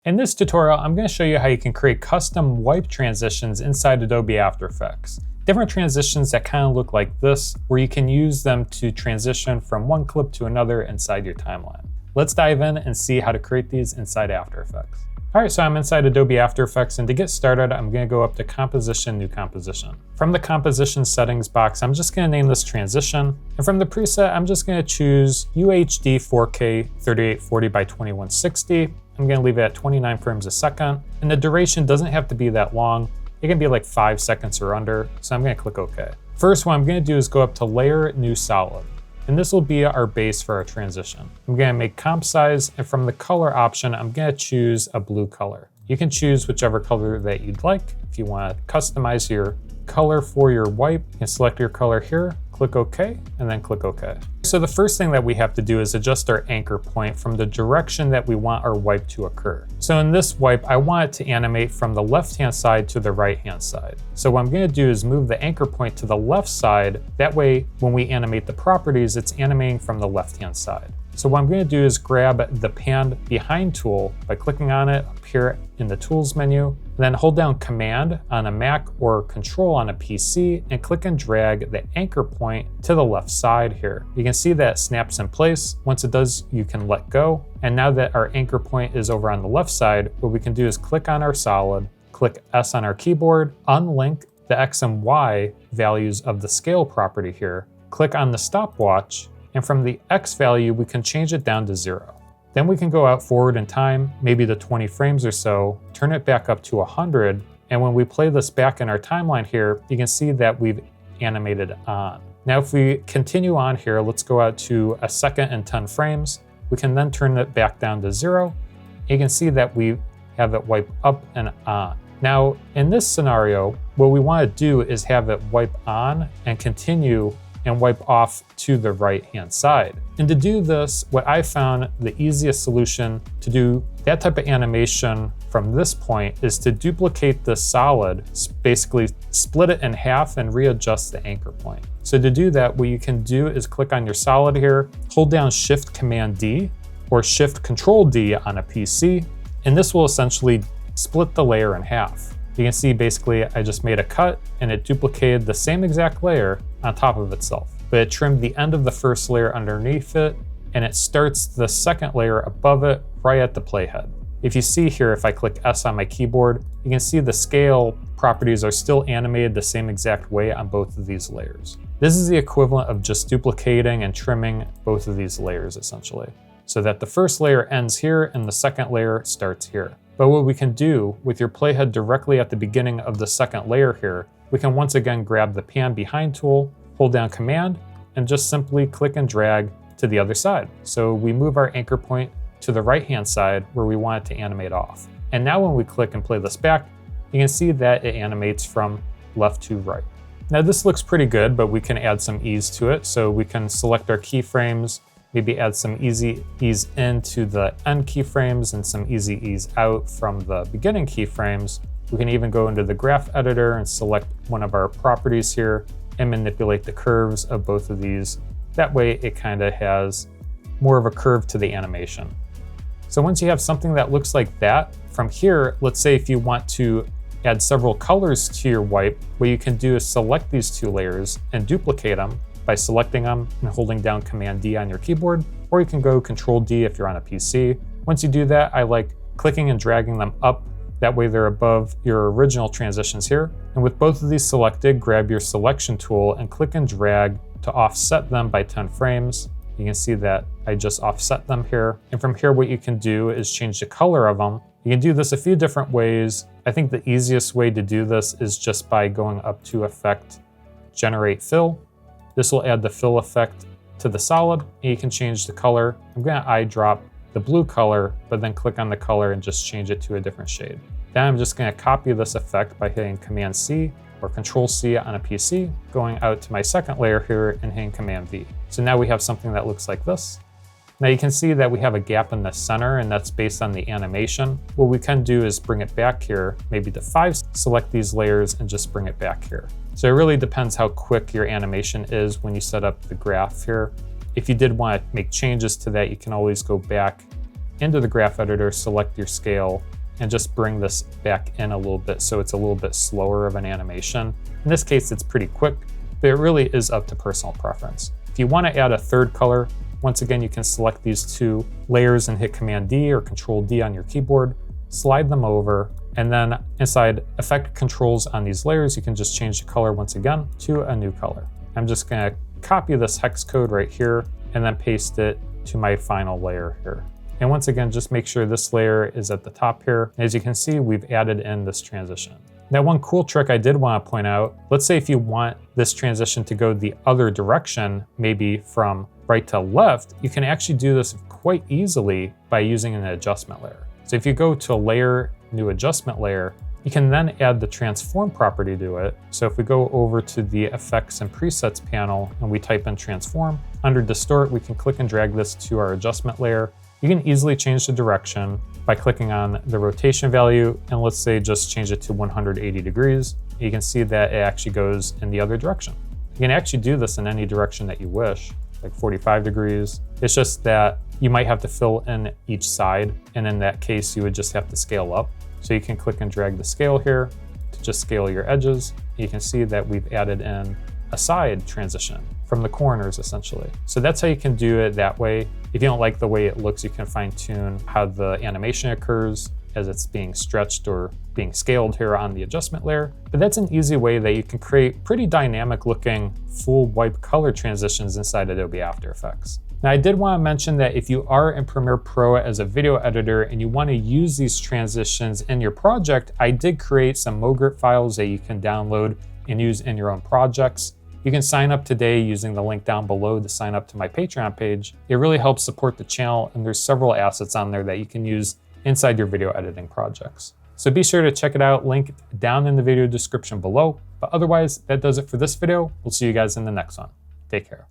In this tutorial, I'm going to show you how you can create custom wipe transitions inside Adobe After Effects. Different transitions that kind of look like this, where you can use them to transition from one clip to another inside your timeline. Let's dive in and see how to create these inside After Effects. All right, so I'm inside Adobe After Effects, and to get started, I'm going to go up to Composition, New Composition. From the Composition Settings box, I'm just going to name this Transition, and from the preset, I'm just going to choose UHD 4K 3840 by 2160. I'm going to leave it at 29 frames a second, and the duration doesn't have to be that long. It can be like 5 seconds or under, so I'm going to click OK. First, what I'm going to do is go up to Layer, New Solid, and this will be our base for our transition. I'm going to make comp size, and from the color option, I'm going to choose a blue color. You can choose whichever color that you'd like. If you want to customize your color for your wipe, you can select your color here, click OK, and then click OK. So the first thing that we have to do is adjust our anchor point from the direction that we want our wipe to occur. So in this wipe, I want it to animate from the left-hand side to the right-hand side. So what I'm going to do is move the anchor point to the left side. That way, when we animate the properties, it's animating from the left-hand side. So what I'm going to do is grab the Pan Behind tool by clicking on it up here in the Tools menu, and then hold down Command on a Mac or Control on a PC and click and drag the anchor point to the left side here. You can see that it snaps in place. Once it does, you can let go. And now that our anchor point is over on the left side, what we can do is click on our solid, click S on our keyboard, unlink the X and Y values of the scale property here, click on the stopwatch, and from the X value, we can change it down to 0. Then we can go out forward in time, maybe to 20 frames or so, turn it back up to 100, and when we play this back in our timeline here, you can see that we've animated on. Now if we continue on here, let's go out to a second and 10 frames. We can then turn it back down to 0. You can see that we have it wipe up and on. Now in this scenario, what we want to do is have it wipe on and continue and wipe off to the right-hand side. And to do this, what I found the easiest solution to do that type of animation from this point is to duplicate the solid, basically split it in half and readjust the anchor point. So to do that, what you can do is click on your solid here, hold down Shift Command D or Shift Control D on a PC, and this will essentially split the layer in half. You can see basically I just made a cut and it duplicated the same exact layer on top of itself. But it trimmed the end of the first layer underneath it, and it starts the second layer above it right at the playhead. If you see here, if I click S on my keyboard, you can see the scale properties are still animated the same exact way on both of these layers. This is the equivalent of just duplicating and trimming both of these layers essentially, so that the first layer ends here and the second layer starts here. But what we can do with your playhead directly at the beginning of the second layer here, we can once again grab the Pan Behind tool, hold down Command, and just simply click and drag to the other side. So we move our anchor point to the right-hand side where we want it to animate off. And now when we click and play this back, you can see that it animates from left to right. Now this looks pretty good, but we can add some ease to it. So we can select our keyframes, maybe add some easy ease into the end keyframes and some easy ease out from the beginning keyframes. We can even go into the graph editor and select one of our properties here and manipulate the curves of both of these. That way it kind of has more of a curve to the animation. So once you have something that looks like that, from here, let's say if you want to add several colors to your wipe, what you can do is select these two layers and duplicate them by selecting them and holding down Command D on your keyboard, or you can go Control D if you're on a PC. Once you do that, I like clicking and dragging them up. That way they're above your original transitions here. And with both of these selected, grab your selection tool and click and drag to offset them by 10 frames. You can see that I just offset them here. And from here, what you can do is change the color of them. You can do this a few different ways. I think the easiest way to do this is just by going up to Effect, Generate Fill. This will add the fill effect to the solid, and you can change the color. I'm going to eyedrop the blue color, but then click on the color and just change it to a different shade. Then I'm just going to copy this effect by hitting Command C or Control C on a PC, going out to my second layer here and hitting Command V. So now we have something that looks like this. Now you can see that we have a gap in the center, and that's based on the animation. What we can do is bring it back here, maybe to 5, select these layers and just bring it back here. So it really depends how quick your animation is when you set up the graph here. If you did want to make changes to that, you can always go back into the graph editor, select your scale, and just bring this back in a little bit so it's a little bit slower of an animation. In this case, it's pretty quick, but it really is up to personal preference. If you want to add a third color, once again, you can select these two layers and hit Command D or Control D on your keyboard, slide them over, and then inside Effect Controls on these layers, you can just change the color once again to a new color. I'm just gonna copy this hex code right here and then paste it to my final layer here. And once again, just make sure this layer is at the top here. As you can see, we've added in this transition. Now, one cool trick I did want to point out, let's say if you want this transition to go the other direction, maybe from right to left, you can actually do this quite easily by using an adjustment layer. So if you go to Layer, New Adjustment Layer, you can then add the transform property to it. So if we go over to the Effects and Presets panel and we type in transform, under distort, we can click and drag this to our adjustment layer. You can easily change the direction by clicking on the rotation value, and let's say just change it to 180 degrees. You can see that it actually goes in the other direction. You can actually do this in any direction that you wish, like 45 degrees. It's just that you might have to fill in each side, and in that case, you would just have to scale up. So you can click and drag the scale here to just scale your edges. You can see that we've added in a side transition from the corners, essentially. So that's how you can do it that way. If you don't like the way it looks, you can fine tune how the animation occurs as it's being stretched or being scaled here on the adjustment layer. But that's an easy way that you can create pretty dynamic looking full wipe color transitions inside Adobe After Effects. Now, I did want to mention that if you are in Premiere Pro as a video editor and you want to use these transitions in your project, I did create some MoGRT files that you can download and use in your own projects. You can sign up today using the link down below to sign up to my Patreon page. It really helps support the channel, and there's several assets on there that you can use inside your video editing projects. So be sure to check it out, link down in the video description below. But otherwise, that does it for this video. We'll see you guys in the next one. Take care.